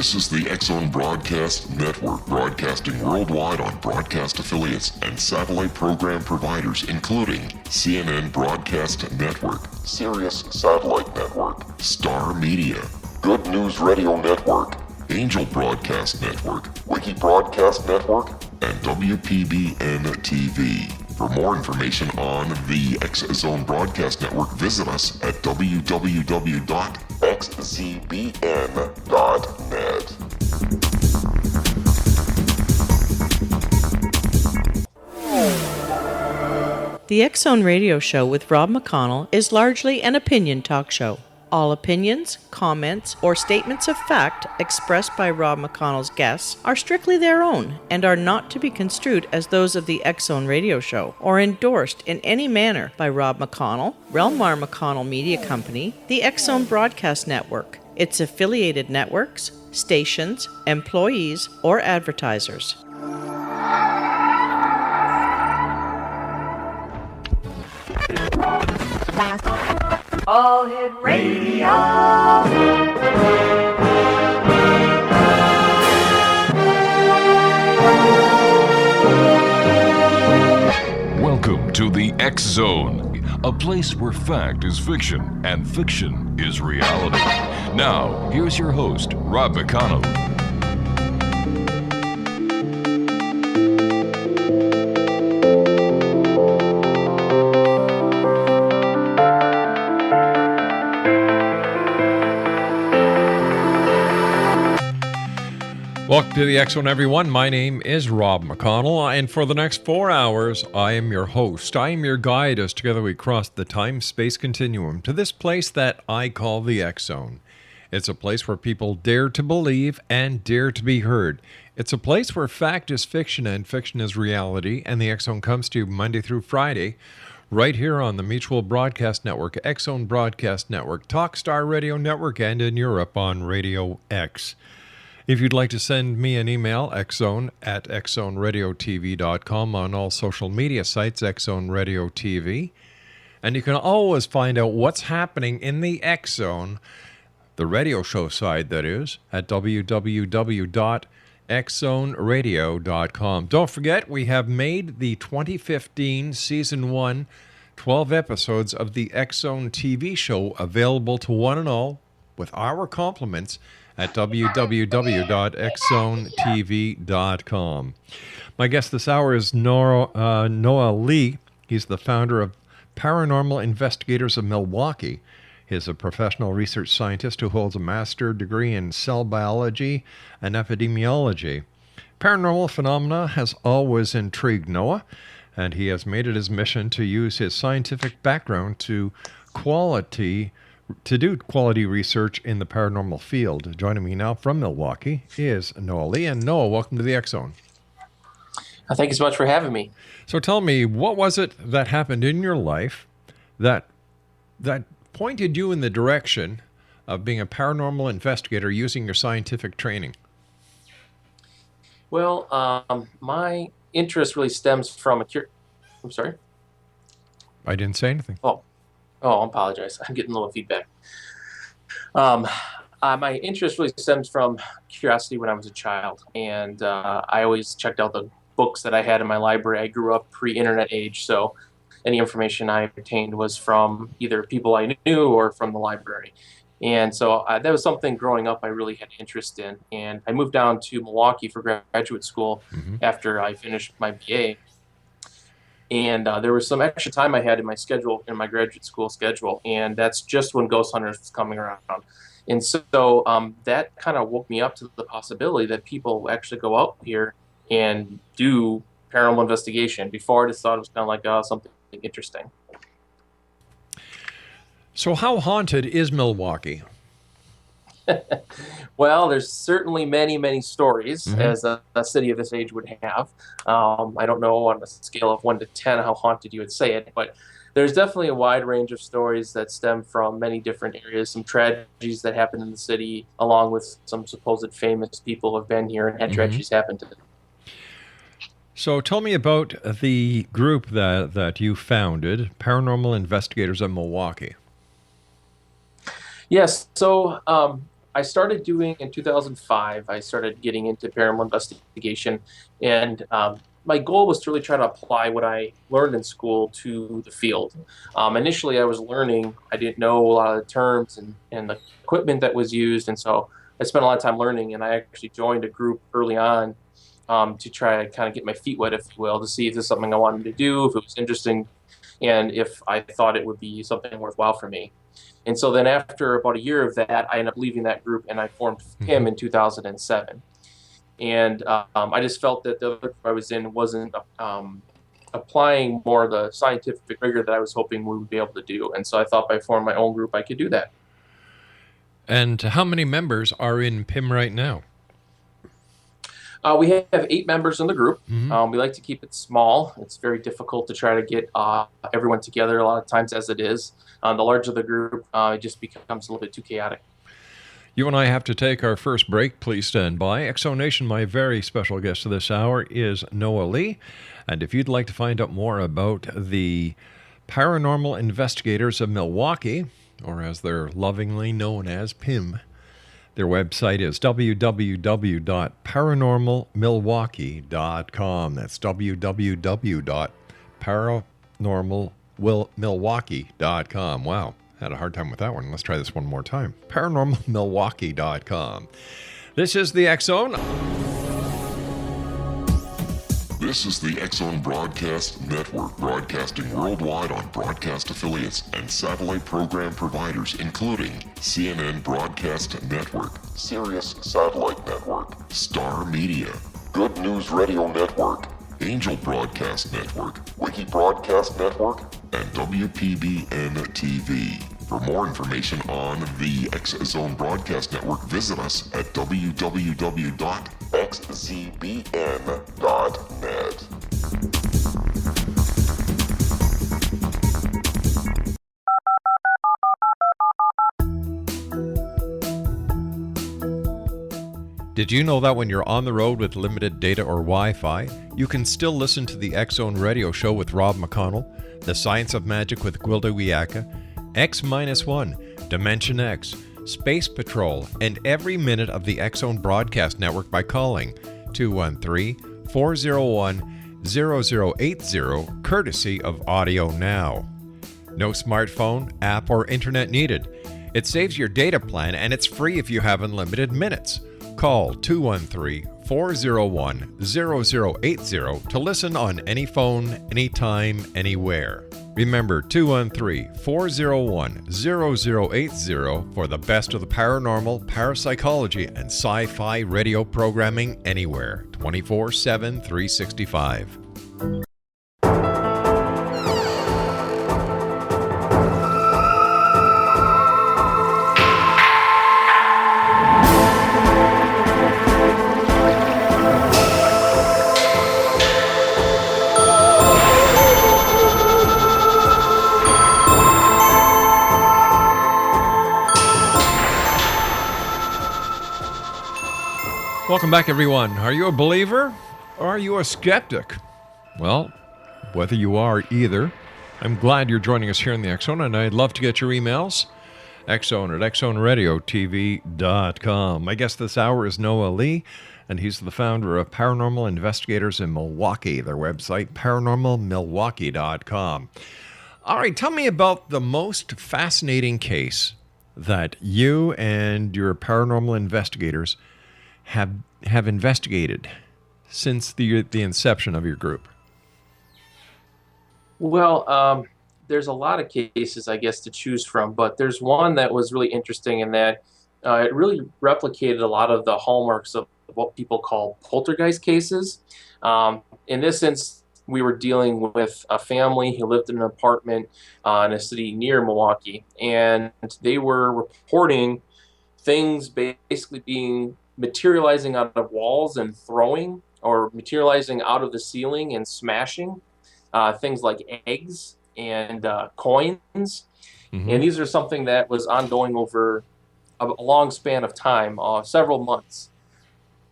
This is the X-Zone Broadcast Network, broadcasting worldwide on broadcast affiliates and satellite program providers, including CNN Broadcast Network, Sirius Satellite Network, Star Media, Good News Radio Network, Angel Broadcast Network, Wiki Broadcast Network, and WPBN TV. For more information on the X-Zone Broadcast Network, visit us at www.xzbn.net. The X-Zone Radio Show with Rob McConnell is largely an opinion talk show. All opinions, comments, or statements of fact expressed by Rob McConnell's guests are strictly their own and are not to be construed as those of the X-Zone Radio Show or endorsed in any manner by Rob McConnell, Relmar McConnell Media Company, the X-Zone Broadcast Network, its affiliated networks, stations, employees, or advertisers. All Hit Radio. Welcome to the X-Zone, a place where fact is fiction and fiction is reality. Now, here's your host, Rob McConnell. Welcome to the X-Zone, everyone. My name is Rob McConnell, and for the next 4 hours, I am your host. I am your guide as together we cross the time-space continuum to this place that I call the X-Zone. It's a place where people dare to believe and dare to be heard. It's a place where fact is fiction and fiction is reality, and the X-Zone comes to you Monday through Friday, right here on the Mutual Broadcast Network, X-Zone Broadcast Network, Talkstar Radio Network, and in Europe on Radio X. If you'd like to send me an email, xzone@xzoneradiotv.com, on all social media sites, X-Zone Radio TV. And you can always find out what's happening in the X-Zone, the radio show side that is, at www.xzoneradio.com. Don't forget, we have made the 2015 Season 1 12 episodes of the X-Zone TV show available to one and all with our compliments at www.xzonetv.com. My guest this hour is Noah Leigh. He's the founder of Paranormal Investigators of Milwaukee. He's a professional research scientist who holds a master's degree in cell biology and epidemiology. Paranormal phenomena has always intrigued Noah, and he has made it his mission to use his scientific background to do quality research in the paranormal field. Joining me now from Milwaukee is Noah Leigh. And Noah, welcome to the X-Zone. Thank you so much for having me. So tell me, what was it that happened in your life that pointed you in the direction of being a paranormal investigator using your scientific training? Well, my interest really stems from I'm sorry? I didn't say anything. I apologize. I'm getting a little feedback. My interest really stems from curiosity when I was a child, and I always checked out the books that I had in my library. I grew up pre-internet age, so any information I obtained was from either people I knew or from the library. And so that was something growing up I really had interest in. And I moved down to Milwaukee for graduate school after I finished my BA. And there was some extra time I had in my schedule, in my graduate school schedule, and that's just when Ghost Hunters was coming around. And so that kind of woke me up to the possibility that people actually go out here and do paranormal investigation. Before, I just thought it was kind of like something interesting. So how haunted is Milwaukee? Well, there's certainly many, many stories, as a city of this age would have. I don't know on a scale of 1 to 10 how haunted you would say it, but there's definitely a wide range of stories that stem from many different areas, some tragedies that happen in the city, along with some supposed famous people who have been here and had tragedies happen to them. So tell me about the group that you founded, Paranormal Investigators of Milwaukee. Yes, so I started doing in 2005. I started getting into paranormal investigation, and my goal was to really try to apply what I learned in school to the field. Initially, I was learning. I didn't know a lot of the terms and the equipment that was used, and so I spent a lot of time learning. And I actually joined a group early on to try to kind of get my feet wet, if you will, to see if this is something I wanted to do, if it was interesting, and if I thought it would be something worthwhile for me. And so then after about a year of that, I ended up leaving that group and I formed him in 2007. And I just felt that the other group I was in wasn't applying more of the scientific rigor that I was hoping we would be able to do. And so I thought by forming my own group, I could do that. And how many members are in PIM right now? We have 8 members in the group. We like to keep it small. It's very difficult to try to get everyone together a lot of times as it is. The larger the group, it just becomes a little bit too chaotic. You and I have to take our first break. Please stand by. Exonation, my very special guest of this hour is Noah Leigh. And if you'd like to find out more about the Paranormal Investigators of Milwaukee, or as they're lovingly known as PIM, their website is www.paranormalmilwaukee.com. That's www.paranormalmilwaukee.com. Wow, had a hard time with that one. Let's try this one more time. Paranormalmilwaukee.com. This is the X Zone. This is the X Zone Broadcast Network, broadcasting worldwide on broadcast affiliates and satellite program providers, including CNN Broadcast Network, Sirius Satellite Network, Star Media, Good News Radio Network, Angel Broadcast Network, Wiki Broadcast Network, and WPBN TV. For more information on the X Zone Broadcast Network, visit us at www.xzbn.net. Did you know that when you're on the road with limited data or Wi-Fi, you can still listen to the X Zone Radio Show with Rob McConnell, The Science of Magic with Gwilda Wiyaka, X-1, Dimension X, Space Patrol, and every minute of the X Zone Broadcast Network by calling 213-401-0080, courtesy of Audio Now. No smartphone, app, or internet needed. It saves your data plan and it's free if you have unlimited minutes. Call 213-401-0080 to listen on any phone, anytime, anywhere. Remember 213-401-0080 for the best of the paranormal, parapsychology, and sci-fi radio programming anywhere, 24/7, 365. Welcome back, everyone. Are you a believer or are you a skeptic? Well, whether you are either, I'm glad you're joining us here in the X Zone, and I'd love to get your emails. Xzone at xzoneradiotv.com. My guest this hour is Noah Leigh, and he's the founder of Paranormal Investigators in Milwaukee. Their website, paranormalmilwaukee.com. All right, tell me about the most fascinating case that you and your paranormal investigators have investigated since the inception of your group. Well, there's a lot of cases, I guess, to choose from, but there's one that was really interesting in that it really replicated a lot of the hallmarks of what people call poltergeist cases. In this instance, we were dealing with a family who lived in an apartment in a city near Milwaukee, and they were reporting things basically being materializing out of walls and throwing, or materializing out of the ceiling and smashing, things like eggs and coins. Mm-hmm. And these are something that was ongoing over a long span of time, several months,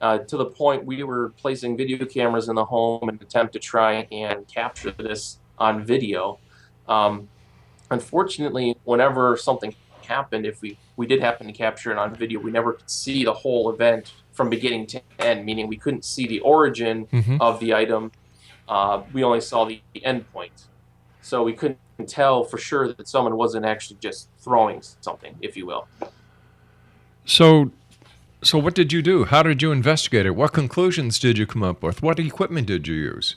to the point we were placing video cameras in the home in an attempt to try and capture this on video. Unfortunately, whenever something happened, if we did happen to capture it on video, we never could see the whole event from beginning to end, meaning we couldn't see the origin of the item. We only saw the end point. So we couldn't tell for sure that someone wasn't actually just throwing something, if you will. So what did you do? How did you investigate it? What conclusions did you come up with? What equipment did you use?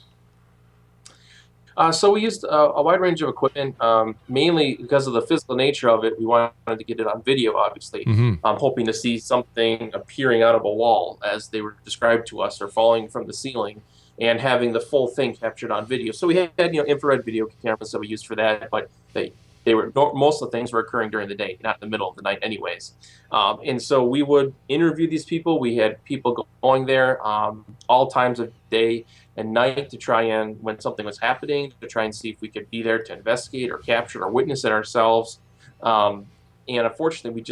So we used a wide range of equipment, mainly because of the physical nature of it. We wanted to get it on video, obviously, hoping to see something appearing out of a wall as they were described to us, or falling from the ceiling, and having the full thing captured on video. So we had infrared video cameras that we used for that, but they were most of the things were occurring during the day, not in the middle of the night, anyways. And so we would interview these people. We had people going there all times of day and night to try and, when something was happening, to try and see if we could be there to investigate or capture or witness it ourselves. And unfortunately,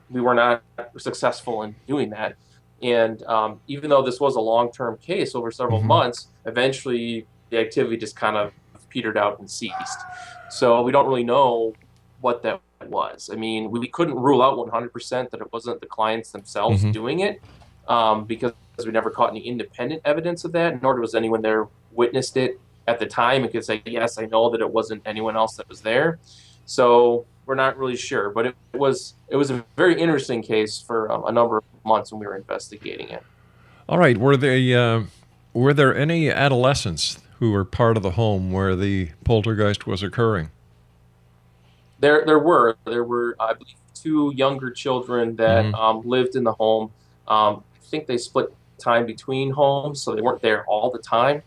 we were not successful in doing that. And even though this was a long-term case over several months, eventually the activity just kind of petered out and ceased. So we don't really know what that was. I mean, we couldn't rule out 100% that it wasn't the clients themselves doing it, because we never caught any independent evidence of that, nor was anyone there witnessed it at the time and could say, yes, I know that it wasn't anyone else that was there. So we're not really sure, but it was a very interesting case for a number of months when we were investigating it. All right. Were there any adolescents who were part of the home where the poltergeist was occurring? There were, I believe, 2 younger children that lived in the home. I think they split time between homes, so they weren't there all the time.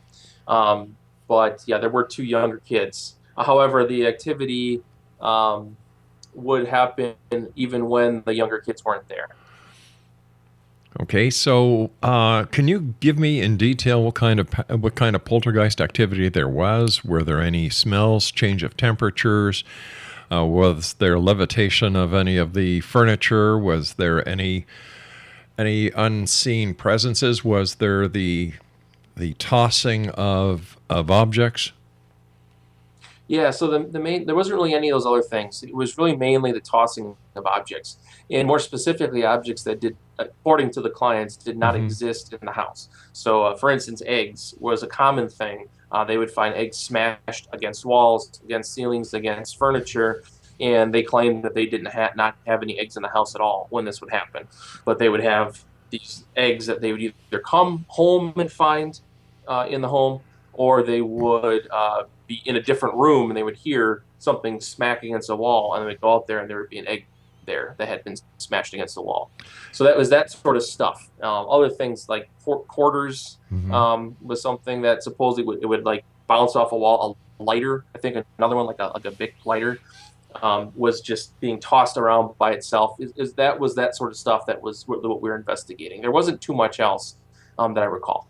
But yeah, there were 2 younger kids. However, the activity would happen even when the younger kids weren't there. Okay, so can you give me in detail what kind of poltergeist activity there was? Were there any smells, change of temperatures? Was there levitation of any of the furniture? Was there any unseen presences? Was there the tossing of objects? Yeah, so there wasn't really any of those other things. It was really mainly the tossing of objects, and more specifically, objects that did, according to the clients, did not exist in the house. So, for instance, eggs was a common thing. They would find eggs smashed against walls, against ceilings, against furniture, and they claimed that they didn't not have any eggs in the house at all when this would happen. But they would have these eggs that they would either come home and find in the home, or they would be in a different room and they would hear something smack against the wall, and they would go out there and there would be an egg there that had been smashed against the wall. So that was that sort of stuff. Other things like quarters was something that supposedly it would like bounce off a wall. A lighter, I think another one like a big lighter, was just being tossed around by itself. That was that sort of stuff that was what we were investigating. There wasn't too much else that I recall.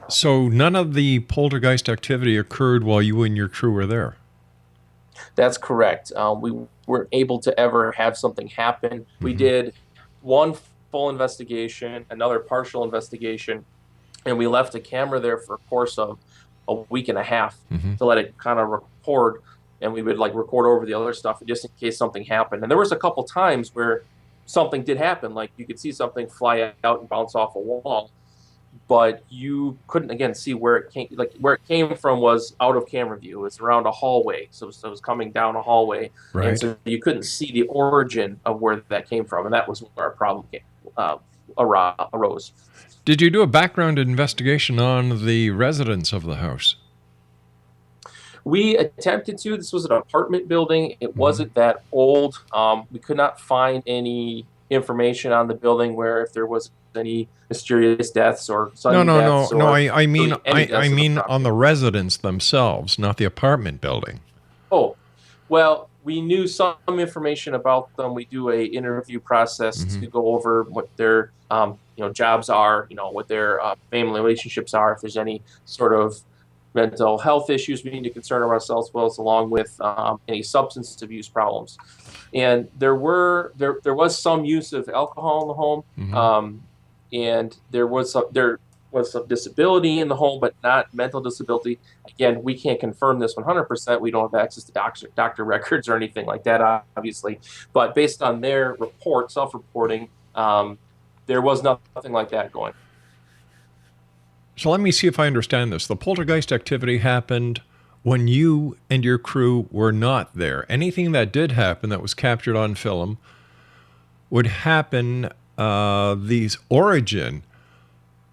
So none of the poltergeist activity occurred while you and your crew were there? That's correct. We weren't able to ever have something happen. We did one full investigation, another partial investigation, and we left a camera there for a course of a week and a half to let it kind of record, and we would like record over the other stuff just in case something happened. And there was a couple times where something did happen, like you could see something fly out and bounce off a wall, but you couldn't again see where it came. Like where it came from was out of camera view. It was around a hallway, so it was coming down a hallway, and so you couldn't see the origin of where that came from, and that was where our problem arose. Did you do a background investigation on the residents of the house? We attempted to. This was an apartment building. It wasn't that old. We could not find any information on the building where if there was any mysterious deaths or sudden deaths. No. I mean on the residents themselves, not the apartment building. Oh, well, we knew some information about them. We do a interview process to go over what their jobs are, what their family relationships are, if there's any sort of mental health issues we need to concern ourselves with, along with any substance abuse problems. And there was some use of alcohol in the home, and there was was some disability in the home, but not mental disability. Again, we can't confirm this 100%. We don't have access to doctor records or anything like that, obviously. But based on their report, self-reporting, there was nothing like that going. So let me see if I understand this. The poltergeist activity happened when you and your crew were not there. Anything that did happen that was captured on film would happen, the origin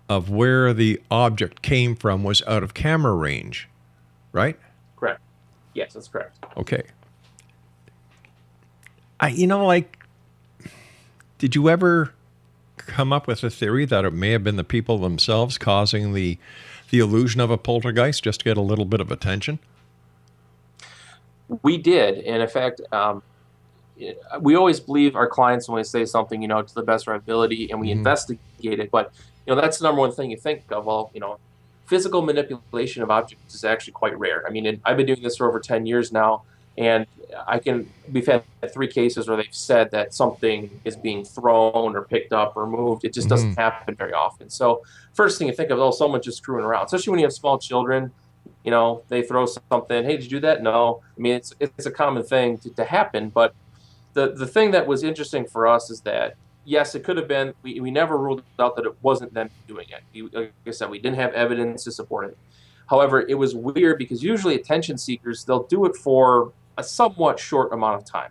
of where the object came from was out of camera range, right? Correct. Yes, that's correct. Okay. Did you ever come up with a theory that it may have been the people themselves causing the illusion of a poltergeist just to get a little bit of attention? We did. And in fact, we always believe our clients when we say something, to the best of our ability, and we investigate it. But, that's the number one thing you think of. Well, physical manipulation of objects is actually quite rare. I mean, I've been doing this for over 10 years now, and we've had 3 cases where they've said that something is being thrown or picked up or moved. It just doesn't happen very often. So first thing you think of, someone just screwing around, especially when you have small children. They throw something. Hey, did you do that? No. I mean, it's a common thing to happen. But the thing that was interesting for us is that, yes, it could have been. We never ruled out that it wasn't them doing it. Like I said, we didn't have evidence to support it. However, it was weird because usually attention seekers, they'll do it for a somewhat short amount of time.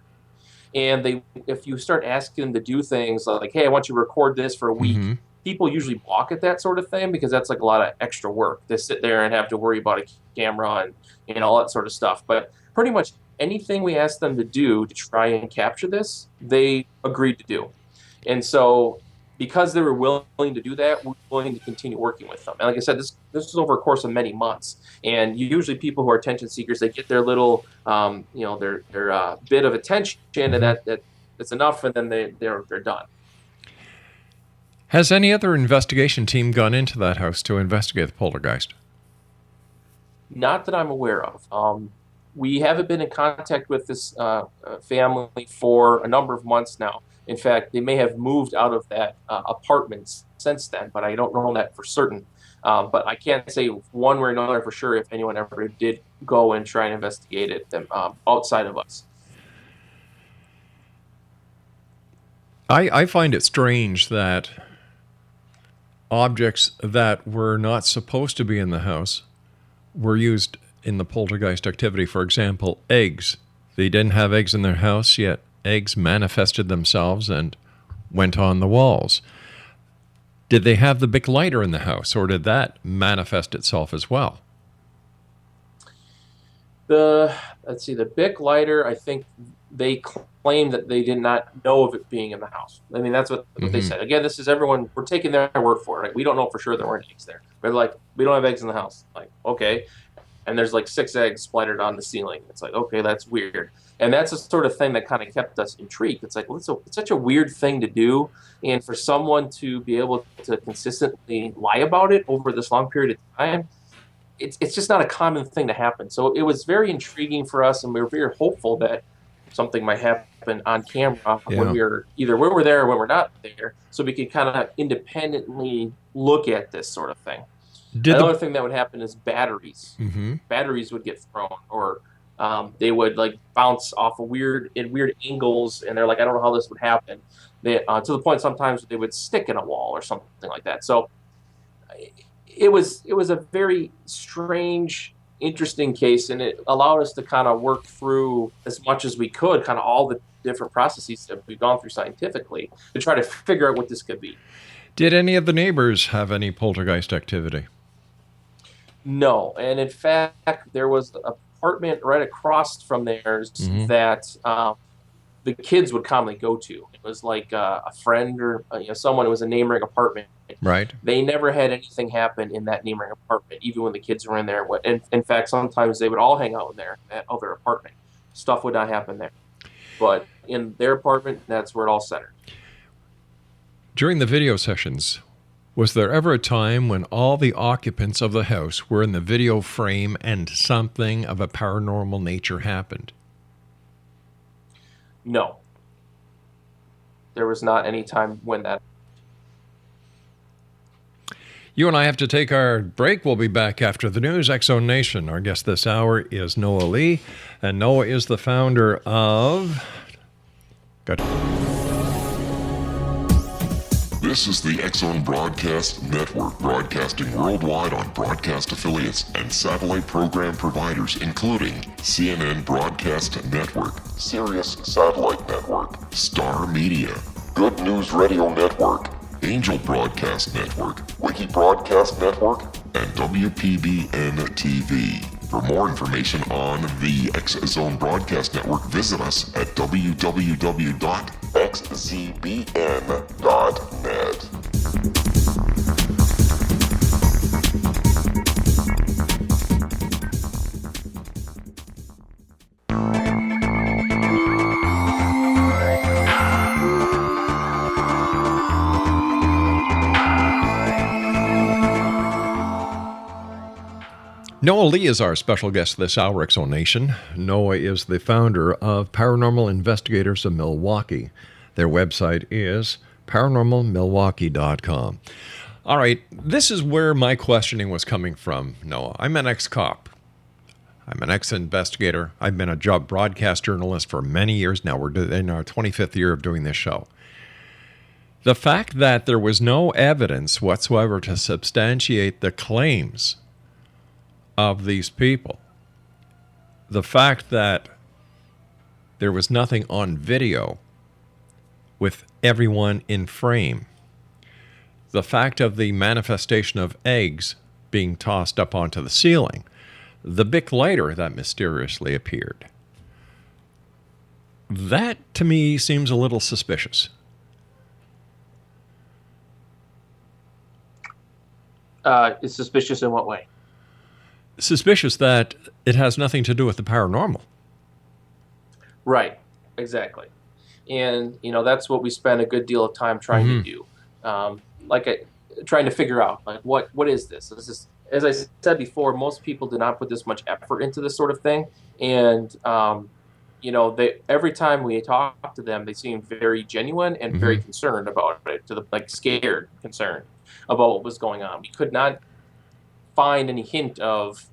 And if you start asking them to do things like, hey, I want you to record this for a week, people usually balk at that sort of thing because that's like a lot of extra work to sit there and have to worry about a camera and all that sort of stuff. But pretty much anything we asked them to do to try and capture this, they agreed to do. And so because they were willing to do that, we're willing to continue working with them. And like I said, this is over a course of many months. And usually people who are attention seekers, they get their little, their bit of attention, and that's enough, and then they're done. Has any other investigation team gone into that house to investigate the poltergeist? Not that I'm aware of. We haven't been in contact with this family for a number of months now. In fact, they may have moved out of that apartment since then, but I don't know that for certain. But I can't say one way or another for sure if anyone ever did go and try and investigate it outside of us. I find it strange that objects that were not supposed to be in the house were used in the poltergeist activity. For example, eggs. They didn't have eggs in their house, yet eggs manifested themselves and went on the walls. Did they have the Bic lighter in the house, or did that manifest itself as well? The Bic lighter, I think they claimed that they did not know of it being in the house. I mean, that's what they said. Again, this is everyone, we're taking their word for it. Right? We don't know for sure there weren't eggs there. They're like, we don't have eggs in the house. Like, okay. And there's like 6 eggs splattered on the ceiling. It's like, okay, that's weird. And that's the sort of thing that kind of kept us intrigued. It's like, well, it's such a weird thing to do. And for someone to be able to consistently lie about it over this long period of time, it's just not a common thing to happen. So it was very intriguing for us, and we were very hopeful that something might happen on camera when we're there or when we're not there, so we could kind of independently look at this sort of thing. Another thing that would happen is batteries. Batteries would get thrown, or they would like bounce off of weird angles, and they're like, I don't know how this would happen. To the point sometimes they would stick in a wall or something like that. So it was a very strange, interesting case, and it allowed us to kind of work through as much as we could, kind of all the different processes that we've gone through scientifically to try to figure out what this could be. Did any of the neighbors have any poltergeist activity? No, and in fact, there was an apartment right across from theirs that the kids would commonly go to. It was like a friend or someone. It was a neighboring apartment. Right. They never had anything happen in that neighboring apartment, even when the kids were in there. In fact, sometimes they would all hang out in there, that other apartment. Stuff would not happen there. But in their apartment, that's where it all centered. During the video sessions, was there ever a time when all the occupants of the house were in the video frame and something of a paranormal nature happened? No. There was not any time when that. You and I have to take our break. We'll be back after the news. X-Zone Nation. Our guest this hour is Noah Leigh, and Noah is the founder of... This is the X-Zone Broadcast Network, broadcasting worldwide on broadcast affiliates and satellite program providers, including CNN Broadcast Network, Sirius Satellite Network, Star Media, Good News Radio Network, Angel Broadcast Network, Wiki Broadcast Network, and WPBN TV. For more information on the X-Zone Broadcast Network, visit us at www.xzbn.net. Noah Leigh is our special guest this hour, X-Zone Nation. Noah is the founder of Paranormal Investigators of Milwaukee. Their website is paranormalmilwaukee.com. All right, this is where my questioning was coming from, Noah. I'm an ex-cop. I'm an ex-investigator. I've been a job broadcast journalist for many years now. We're in our 25th year of doing this show. The fact that there was no evidence whatsoever to substantiate the claims of these people, the fact that there was nothing on video with everyone in frame, the fact of the manifestation of eggs being tossed up onto the ceiling, the Bic lighter that mysteriously appeared, that to me seems a little suspicious. It's suspicious in what way? Suspicious that it has nothing to do with the paranormal. Right, exactly. And, that's what we spend a good deal of time trying to do. Trying to figure out, what is this? This is, as I said before, most people do not put this much effort into this sort of thing. And, every time we talk to them, they seem very genuine and very concerned about it, scared, concerned about what was going on. We could not find any hint of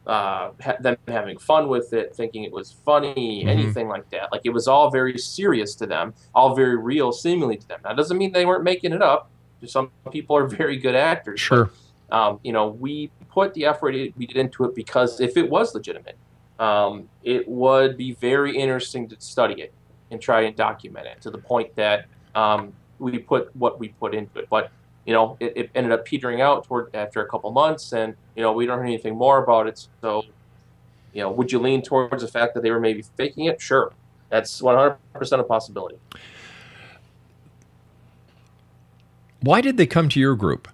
them having fun with it, thinking it was funny, anything like that. It was all very serious to them, all very real, seemingly to them. Now, it doesn't mean they weren't making it up. Some people are very good actors. Sure. But, we put the effort we did into it because if it was legitimate, it would be very interesting to study it and try and document it to the point that we put what we put into it. But it ended up petering out after a couple months, and we don't hear anything more about it. So, would you lean towards the fact that they were maybe faking it? Sure, that's 100% a possibility. Why did they come to your group?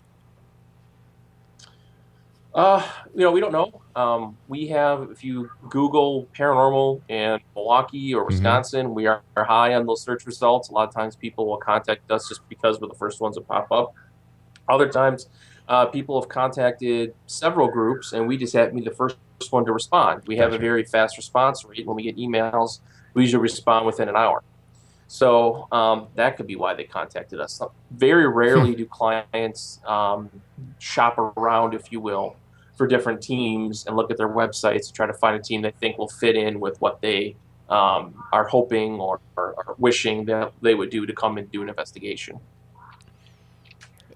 We don't know. We have, if you Google paranormal in Milwaukee or Wisconsin, we are high on those search results. A lot of times people will contact us just because we're the first ones to pop up. Other times, people have contacted several groups, and we just have to be the first one to respond. We have a very fast response rate. When we get emails, we usually respond within an hour. So that could be why they contacted us. Very rarely do clients shop around, if you will, for different teams and look at their websites to try to find a team they think will fit in with what they are hoping or wishing that they would do to come and do an investigation.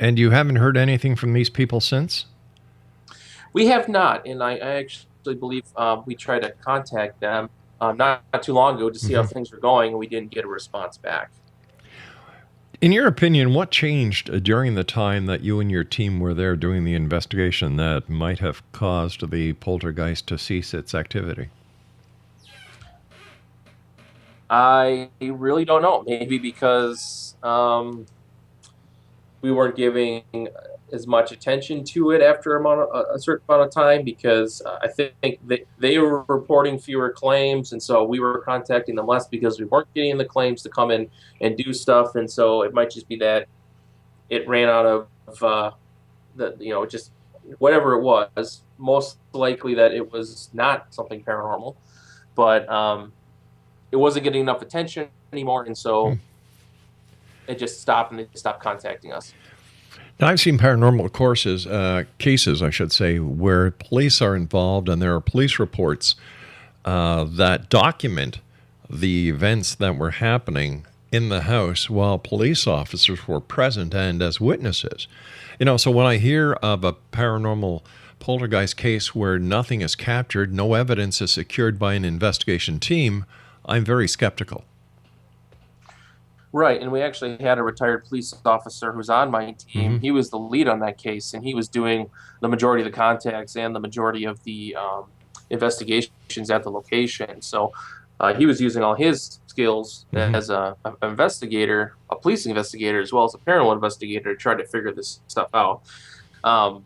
And you haven't heard anything from these people since? We have not, and I actually believe we tried to contact them not too long ago to see how things were going, and we didn't get a response back. In your opinion, what changed during the time that you and your team were there doing the investigation that might have caused the poltergeist to cease its activity? I really don't know. Maybe because we weren't giving as much attention to it after a certain amount of time, because I think they were reporting fewer claims, and so we were contacting them less because we weren't getting the claims to come in and do stuff. And so it might just be that it ran out of just whatever it was. Most likely that it was not something paranormal, but it wasn't getting enough attention anymore, and so it just stopped, and they stopped contacting us. Now, I've seen paranormal cases, I should say, where police are involved, and there are police reports that document the events that were happening in the house while police officers were present and as witnesses. So when I hear of a paranormal poltergeist case where nothing is captured, no evidence is secured by an investigation team, I'm very skeptical. Right, and we actually had a retired police officer who's on my team. Mm-hmm. He was the lead on that case, and he was doing the majority of the contacts and the majority of the investigations at the location. So he was using all his skills as an investigator, a police investigator, as well as a paranormal investigator to try to figure this stuff out.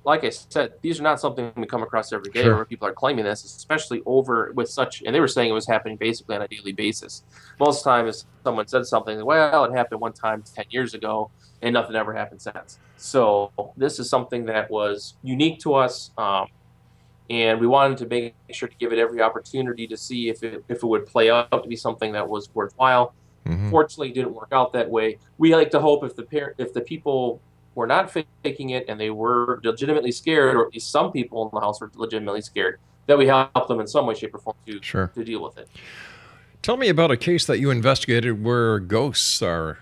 Like I said, these are not something we come across every day where people are claiming this, especially over with such, and they were saying it was happening basically on a daily basis. Most times someone said something, well, it happened one time 10 years ago and nothing ever happened since. So this is something that was unique to us. And we wanted to make sure to give it every opportunity to see if it would play out to be something that was worthwhile. Fortunately, it didn't work out that way. We like to hope if the people were not faking it and they were legitimately scared, or at least some people in the house were legitimately scared, that we help them in some way, shape, or form to deal with it. Tell me about a case that you investigated where ghosts are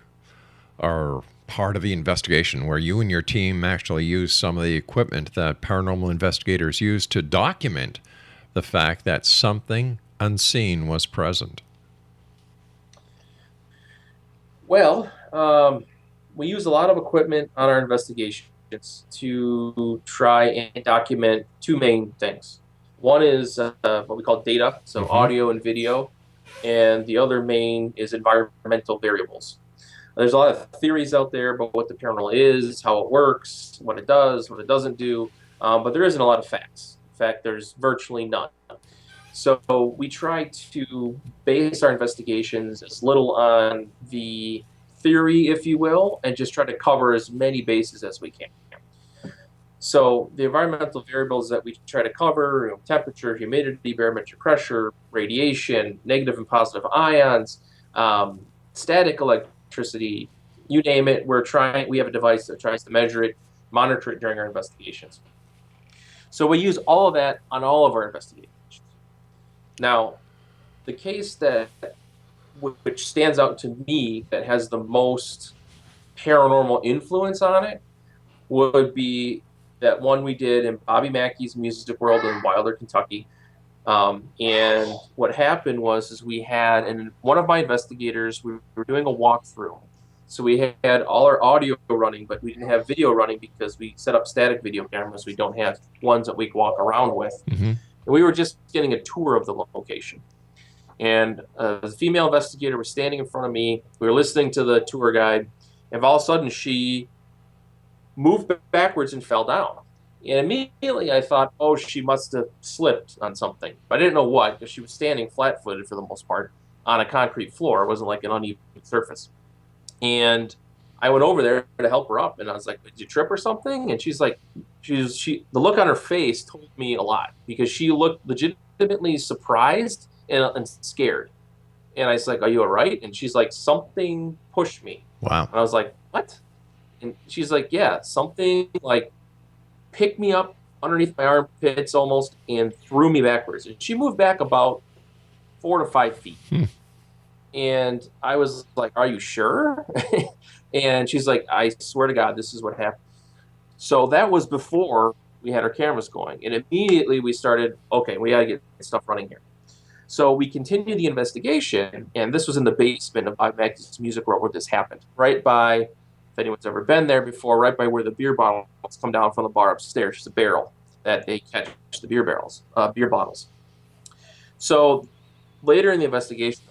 part of the investigation, where you and your team actually used some of the equipment that paranormal investigators use to document the fact that something unseen was present. Well, we use a lot of equipment on our investigations to try and document two main things. One is what we call data, so audio and video, and the other main is environmental variables. There's a lot of theories out there about what the paranormal is, how it works, what it does, what it doesn't do, but there isn't a lot of facts. In fact, there's virtually none. So we try to base our investigations as little on the theory, if you will, and just try to cover as many bases as we can. So the environmental variables that we try to cover, temperature, humidity, barometric pressure, radiation, negative and positive ions, static electricity, you name it, we have a device that tries to measure it, monitor it during our investigations. So we use all of that on all of our investigations. Now, the case that which stands out to me that has the most paranormal influence on it would be that one we did in Bobby Mackey's Music World in Wilder, Kentucky. And what happened was we had, and one of my investigators, we were doing a walkthrough. So we had all our audio running, but we didn't have video running because we set up static video cameras. We don't have ones that we can walk around with. And we were just getting a tour of the location. And the female investigator was standing in front of me. We were listening to the tour guide, and all of a sudden she moved backwards and fell down. And immediately I thought, oh, she must have slipped on something. But I didn't know what, because she was standing flat-footed for the most part on a concrete floor. It wasn't like an uneven surface. And I went over there to help her up, and I was like, did you trip or something? And she's like, the look on her face told me a lot, because she looked legitimately surprised and scared. And I was like, are you all right? And she's like, something pushed me. Wow. And I was like, what? And she's like, yeah, something like picked me up underneath my armpits almost and threw me backwards. And she moved back about 4 to 5 feet. And I was like, are you sure? And she's like, I swear to God, this is what happened. So that was before we had our cameras going. And immediately we started, okay, we got to get stuff running here. So we continued the investigation, and this was in the basement of Bobby Mackey's Music World where this happened, right by, if anyone's ever been there before, right by where the beer bottles come down from the bar upstairs. There's a barrel that they catch the beer bottles. So later in the investigation,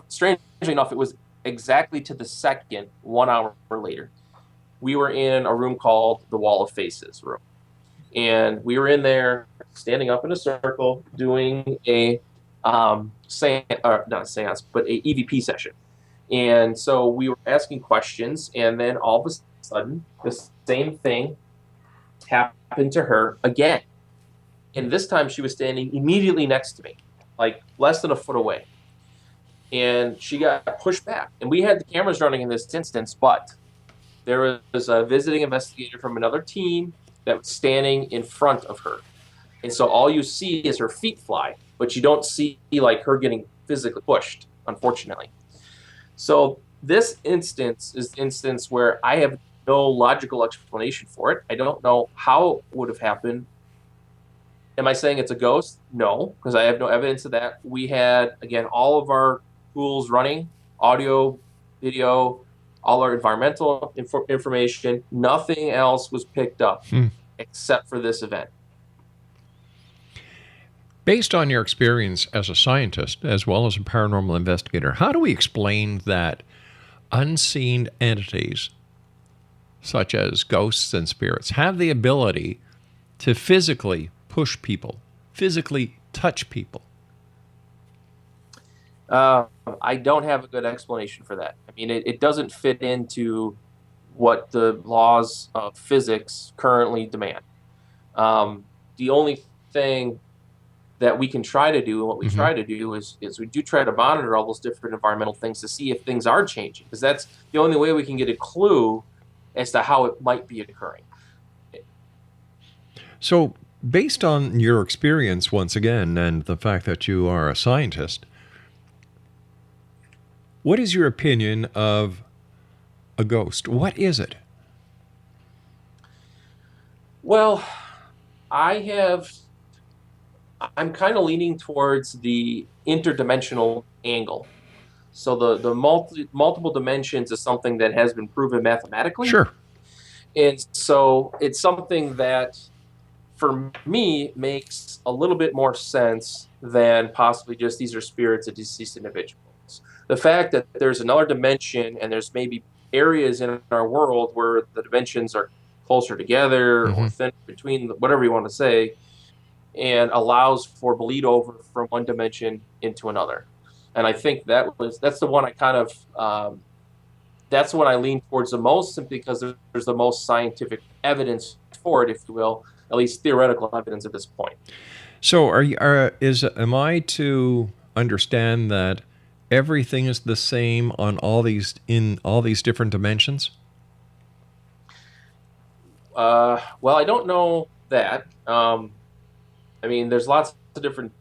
strangely enough, it was exactly to the second, 1 hour later, we were in a room called the Wall of Faces room. And we were in there standing up in a circle doing a not a seance, but a EVP session. And so we were asking questions, and then all of a sudden, the same thing happened to her again. And this time she was standing immediately next to me, like less than a foot away. And she got pushed back. And we had the cameras running in this instance, but there was a visiting investigator from another team that was standing in front of her. And so all you see is her feet fly, but you don't see like her getting physically pushed, unfortunately. So this instance is the instance where I have no logical explanation for it. I don't know how it would have happened. Am I saying it's a ghost? No, because I have no evidence of that. We had, again, all of our tools running, audio, video, all our environmental information. Nothing else was picked up except for this event. Based on your experience as a scientist as well as a paranormal investigator, how do we explain that unseen entities, such as ghosts and spirits, have the ability to physically push people, physically touch people? I don't have a good explanation for that. I mean, it doesn't fit into what the laws of physics currently demand. The only thing that we can try to do, and what we try to do is we do try to monitor all those different environmental things to see if things are changing, because that's the only way we can get a clue as to how it might be occurring. So, based on your experience, once again, and the fact that you are a scientist, what is your opinion of a ghost? What is it? Well, I'm kind of leaning towards the interdimensional angle. So the multiple dimensions is something that has been proven mathematically. Sure. And so it's something that, for me, makes a little bit more sense than possibly just these are spirits of deceased individuals. The fact that there's another dimension and there's maybe areas in our world where the dimensions are closer together or thin between, whatever you want to say, and allows for bleed over from one dimension into another. And I think that's the one I kind of that's what I lean towards the most, simply because there's the most scientific evidence for it, if you will, at least theoretical evidence at this point. So am I to understand that everything is the same on in all these different dimensions? Well, I don't know that. I mean, there's lots of different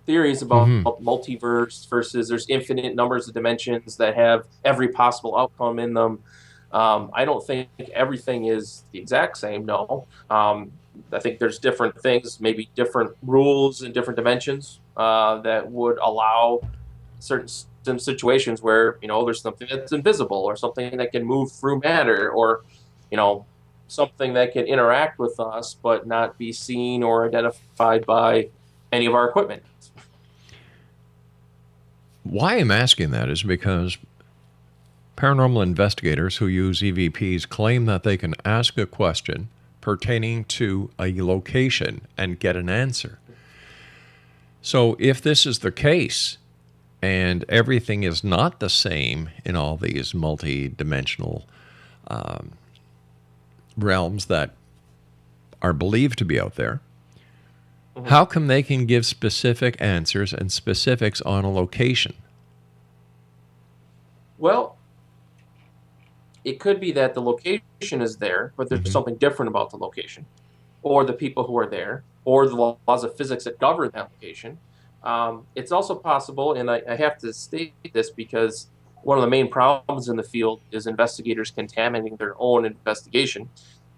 theories about multiverse versus there's infinite numbers of dimensions that have every possible outcome in them. I don't think everything is the exact same, no. I think there's different things, maybe different rules in different dimensions that would allow certain situations where, there's something that's invisible or something that can move through matter or, something that can interact with us but not be seen or identified by any of our equipment. Why I'm asking that is because paranormal investigators who use EVPs claim that they can ask a question pertaining to a location and get an answer. So if this is the case and everything is not the same in all these multi-dimensional realms that are believed to be out there, how come they can give specific answers and specifics on a location? Well, it could be that the location is there, but there's something different about the location, or the people who are there, or the laws of physics that govern that location. It's also possible, and I have to state this because one of the main problems in the field is investigators contaminating their own investigation,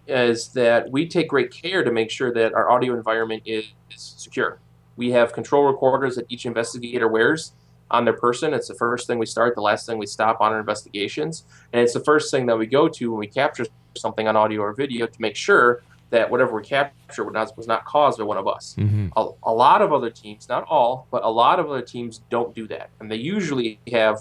is that we take great care to make sure that our audio environment is secure. We have control recorders that each investigator wears on their person. It's the first thing we start, the last thing we stop on our investigations. And it's the first thing that we go to when we capture something on audio or video to make sure that whatever we capture was not caused by one of us. A lot of other teams, not all, but a lot of other teams don't do that. And they usually have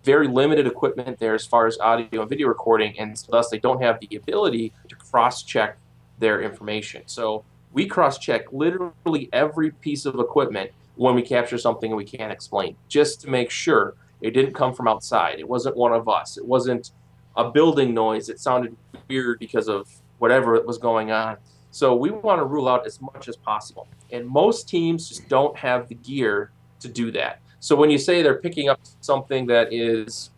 very limited equipment there as far as audio and video recording, and thus they don't have the ability to cross-check their information. So we cross-check literally every piece of equipment when we capture something we can't explain, just to make sure it didn't come from outside. It wasn't one of us. It wasn't a building noise. It sounded weird because of whatever was going on. So we want to rule out as much as possible. And most teams just don't have the gear to do that. So when you say they're picking up something that is,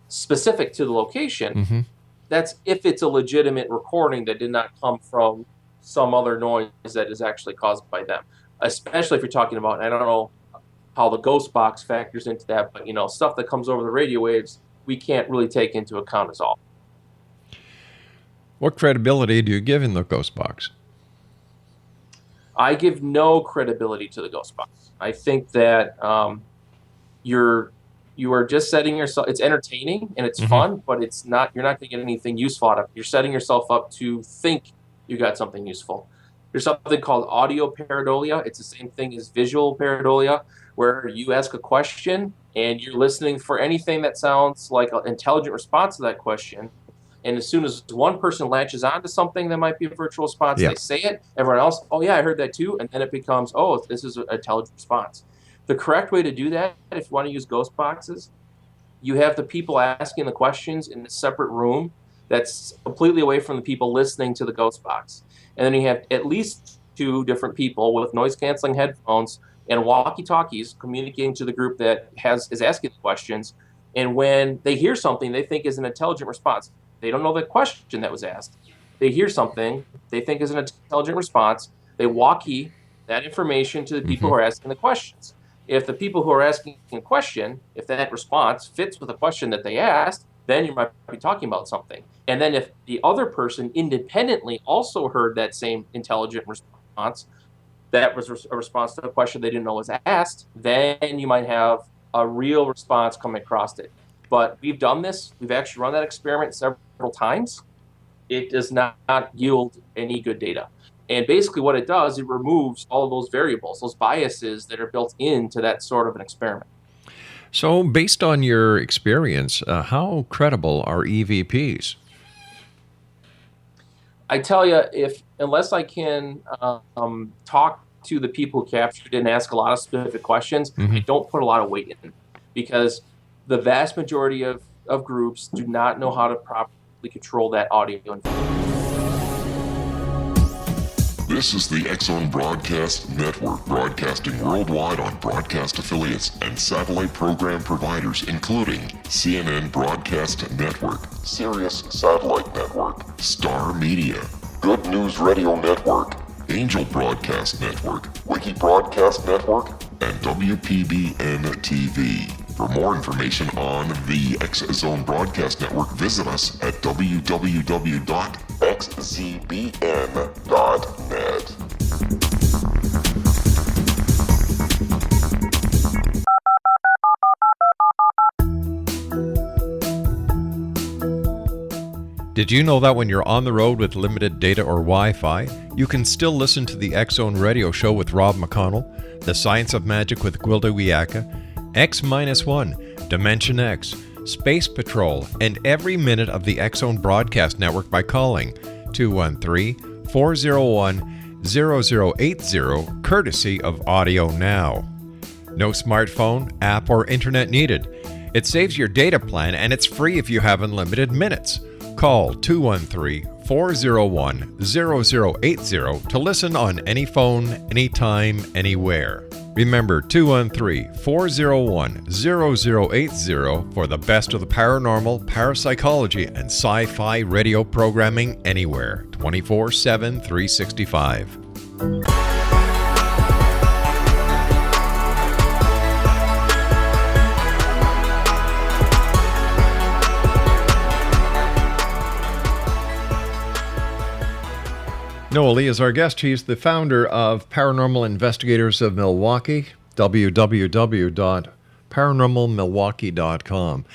specific to the location, that's if it's a legitimate recording that did not come from some other noise that is actually caused by them. Especially if you're talking about, I don't know how the ghost box factors into that, but stuff that comes over the radio waves, we can't really take into account at all. What credibility do you give in the ghost box? I give no credibility to the ghost box. I think that you are just setting yourself. It's entertaining and it's fun, but it's not. You're not going to get anything useful out of it. You're setting yourself up to think you got something useful. There's something called audio pareidolia. It's the same thing as visual pareidolia, where you ask a question and you're listening for anything that sounds like an intelligent response to that question. And as soon as one person latches onto something that might be a virtual response, they say it. Everyone else, oh yeah, I heard that too. And then it becomes, oh, this is an intelligent response. The correct way to do that, if you want to use ghost boxes, you have the people asking the questions in a separate room that's completely away from the people listening to the ghost box. And then you have at least 2 different people with noise-canceling headphones and walkie-talkies communicating to the group that is asking the questions. And when they hear something they think is an intelligent response, they don't know the question that was asked. They hear something they think is an intelligent response. They walkie that information to the people who are asking the questions. If the people who are asking a question, if that response fits with the question that they asked, then you might be talking about something. And then if the other person independently also heard that same intelligent response, that was a response to a question they didn't know was asked, then you might have a real response coming across it. But we've done this. We've actually run that experiment several times. It does not yield any good data. And basically what it does, it removes all of those variables, those biases that are built into that sort of an experiment. So based on your experience, how credible are EVPs? I tell you, unless I can talk to the people who captured it and ask a lot of specific questions, I don't put a lot of weight in it, because the vast majority of groups do not know how to properly control that audio. This is the X-Zone Broadcast Network, broadcasting worldwide on broadcast affiliates and satellite program providers, including CNN Broadcast Network, Sirius Satellite Network, Star Media, Good News Radio Network, Angel Broadcast Network, Wiki Broadcast Network, and WPBN TV. For more information on the X-Zone Broadcast Network, visit us at www.xzbn.net. Did you know that when you're on the road with limited data or Wi-Fi, you can still listen to the X-Zone Radio Show with Rob McConnell, The Science of Magic with Gwilda Wiyaka, X-1, Dimension X, Space Patrol, and every minute of the X-Zone Broadcast Network by calling 213-401-0080, courtesy of Audio Now. No smartphone, app, or internet needed. It saves your data plan and it's free if you have unlimited minutes. Call 213-401-0080 to listen on any phone, anytime, anywhere. Remember 213-401-0080 for the best of the paranormal, parapsychology, and sci-fi radio programming anywhere, 24/7, 365. Noah Leigh is our guest. He's the founder of Paranormal Investigators of Milwaukee, www.paranormalmilwaukee.com.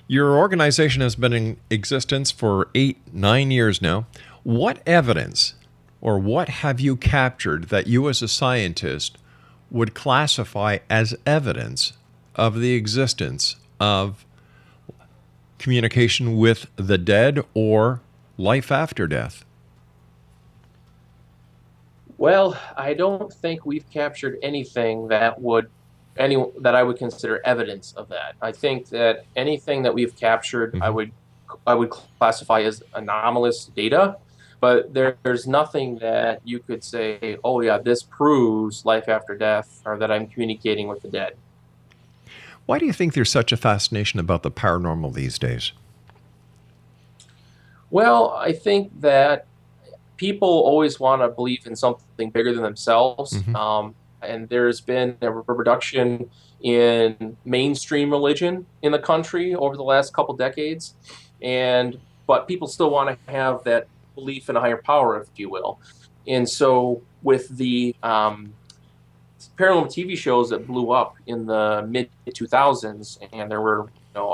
Your organization has been in existence for 8-9 years now. What evidence or what have you captured that you as a scientist would classify as evidence of the existence of communication with the dead or life after death? Well, I don't think we've captured anything that I would consider evidence of that. I think that anything that we've captured, I would classify as anomalous data, but there's nothing that you could say, oh yeah, this proves life after death, or that I'm communicating with the dead. Why do you think there's such a fascination about the paranormal these days? Well, I think that people always want to believe in something bigger than themselves. Mm-hmm. And there's been a reduction in mainstream religion in the country over the last couple decades. But people still want to have that belief in a higher power, if you will. And so with the paranormal TV shows that blew up in the mid 2000s, and there were,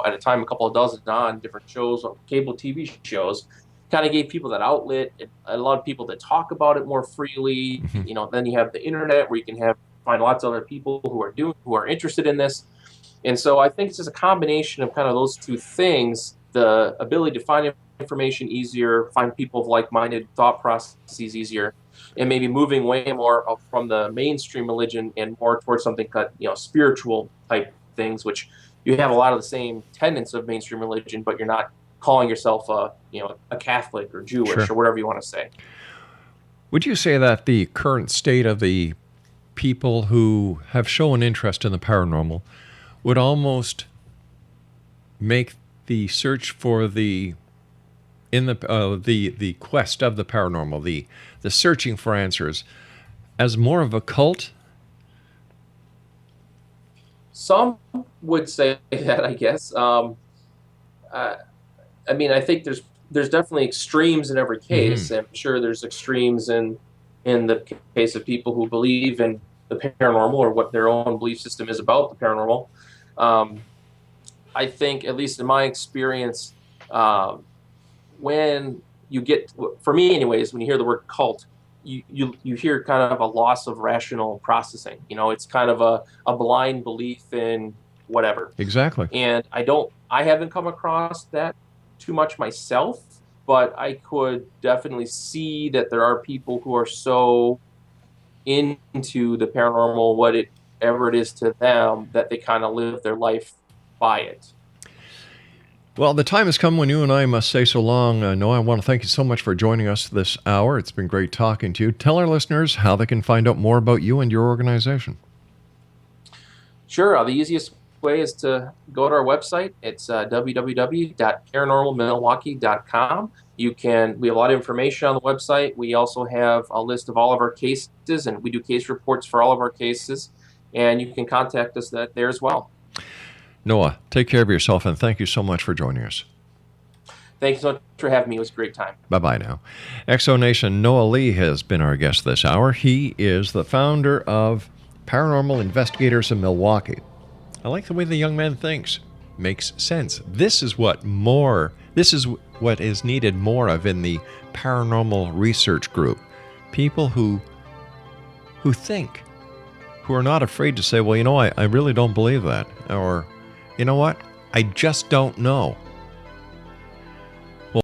at a time, a couple of dozen on different shows, cable TV shows, kind of gave people that outlet. It allowed people to talk about it more freely. Mm-hmm. Then you have the internet where you can find lots of other people who are interested in this. And so I think it's just a combination of kind of those two things: the ability to find information easier, find people of like-minded thought processes easier, and maybe moving way more from the mainstream religion and more towards something spiritual type things, which you have a lot of the same tenets of mainstream religion, but you're not calling yourself a Catholic or Jewish Sure. or whatever you want to say. Would you say that the current state of the people who have shown interest in the paranormal would almost make the search for the quest of the paranormal, the searching for answers, as more of a cult? Some would say that, I guess. I think there's definitely extremes in every case. I'm sure there's extremes in the case of people who believe in the paranormal or what their own belief system is about the paranormal. I think, at least in my experience, when you get, for me anyways, when you hear the word cult, you hear kind of a loss of rational processing. It's kind of a blind belief in whatever. Exactly. And I haven't come across that too much myself, but I could definitely see that there are people who are so into the paranormal, whatever it is to them, that they kind of live their life by it. Well, the time has come when you and I must say so long. Noah, I want to thank you so much for joining us this hour. It's been great talking to you. Tell our listeners how they can find out more about you and your organization. Sure. The easiest way is to go to our website. It's www.paranormalmilwaukee.com. We have a lot of information on the website. We also have a list of all of our cases, and we do case reports for all of our cases, and you can contact us there as well. Noah, take care of yourself, and thank you so much for joining us. Thank you so much for having me. It was a great time. Bye-bye now. Exonation, Noah Leigh has been our guest this hour. He is the founder of Paranormal Investigators in Milwaukee. I like the way the young man thinks. Makes sense. This is what is needed more of in the paranormal research group. People who think, who are not afraid to say, well, I really don't believe that. Or, you know what? I just don't know.